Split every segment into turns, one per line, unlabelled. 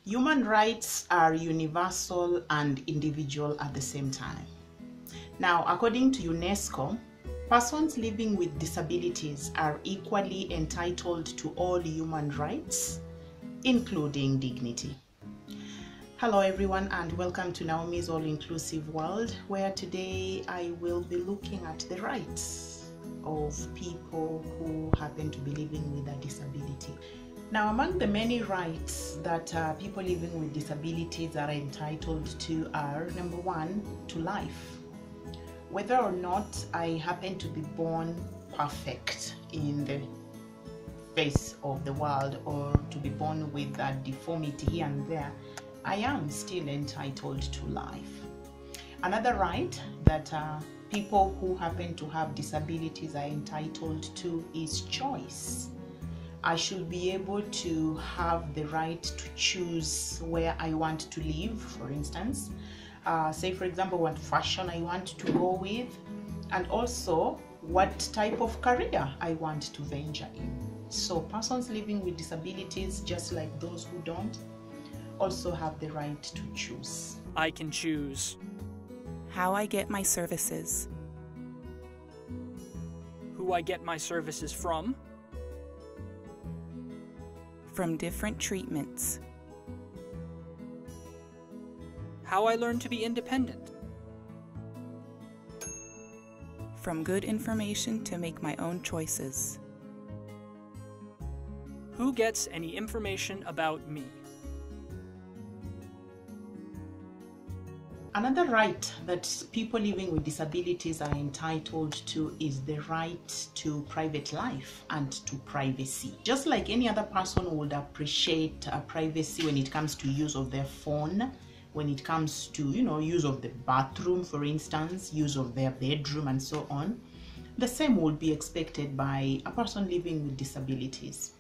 Human rights are universal and individual at the same time. Now, according to UNESCO, persons living with disabilities are equally entitled to all human rights, including dignity. Hello everyone, and welcome to Naomi's All-Inclusive World, where today I will be looking at the rights of people who happen to be living with a disability. Now, among the many rights that people living with disabilities are entitled to are, number one, to life. Whether or not I happen to be born perfect in the face of the world or to be born with a deformity here and there, I am still entitled to life. Another right that people who happen to have disabilities are entitled to is choice. I should be able to have the right to choose where I want to live, for instance. Say, for example, what fashion I want to go with, and also what type of career I want to venture in. So persons living with disabilities, just like those who don't, also have the right to choose.
I can choose
how I get my services,
who I get my services from
different treatments,
how I learn to be independent,
from good information to make my own choices,
who gets any information about me.
Another right that people living with disabilities are entitled to is the right to private life and to privacy. Just like any other person would appreciate privacy when it comes to use of their phone, when it comes to, use of the bathroom, for instance, use of their bedroom and so on, the same would be expected by a person living with disabilities.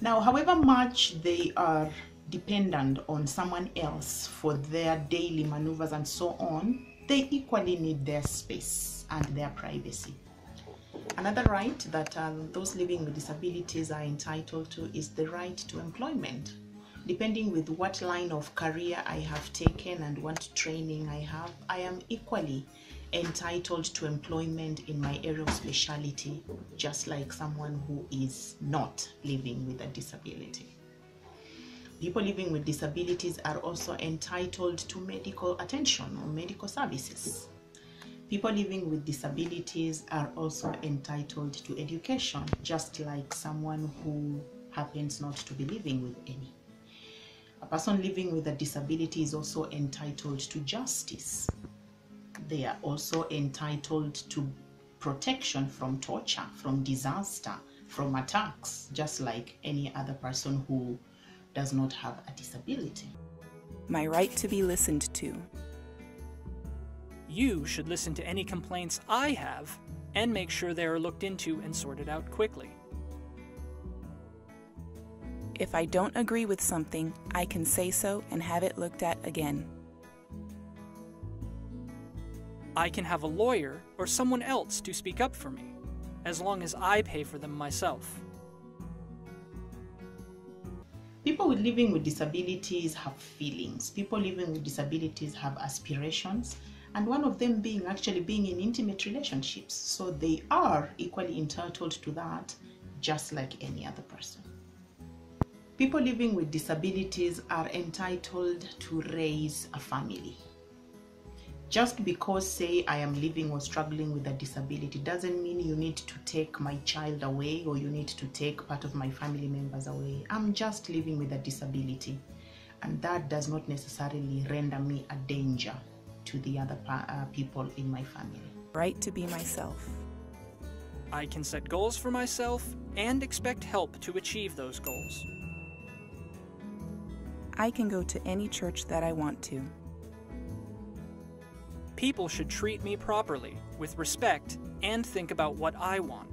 Now, however much they are dependent on someone else for their daily maneuvers and so on, they equally need their space and their privacy. Another right that those living with disabilities are entitled to is the right to employment. Depending with what line of career I have taken and what training I have, I am equally entitled to employment in my area of specialty, just like someone who is not living with a disability. People living with disabilities are also entitled to medical attention or medical services. People living with disabilities are also entitled to education, just like someone who happens not to be living with any. A person living with a disability is also entitled to justice. They are also entitled to protection from torture, from disaster, from attacks, just like any other person who does not have a disability.
my right to be listened to.
You should listen to any complaints I have and make sure they are looked into and sorted out quickly.
If I don't agree with something, I can say so and have it looked at again.
I can have a lawyer or someone else to speak up for me, as long as I pay for them myself.
People living with disabilities have feelings. People living with disabilities have aspirations, and one of them being actually being in intimate relationships. So they are equally entitled to that, just like any other person. People living with disabilities are entitled to raise a family. Just because, say, I am living or struggling with a disability doesn't mean you need to take my child away or you need to take part of my family members away. I'm just living with a disability, and that does not necessarily render me a danger to the other people in my family.
Right to be myself.
I can set goals for myself and expect help to achieve those goals.
I can go to any church that I want to.
People should treat me properly, with respect, and think about what I want.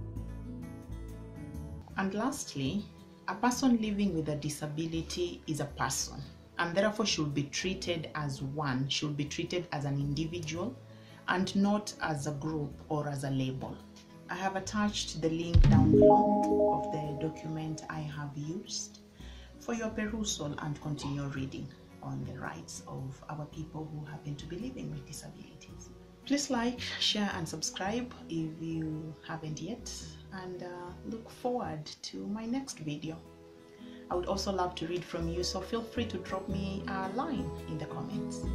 And lastly, a person living with a disability is a person, and therefore should be treated as one, should be treated as an individual, and not as a group or as a label. I have attached the link down below of the document I have used for your perusal and continue reading on the rights of our people who happen to be living with disabilities. Please like, share and subscribe if you haven't yet, and look forward to my next video. I would also love to read from you, so feel free to drop me a line in the comments.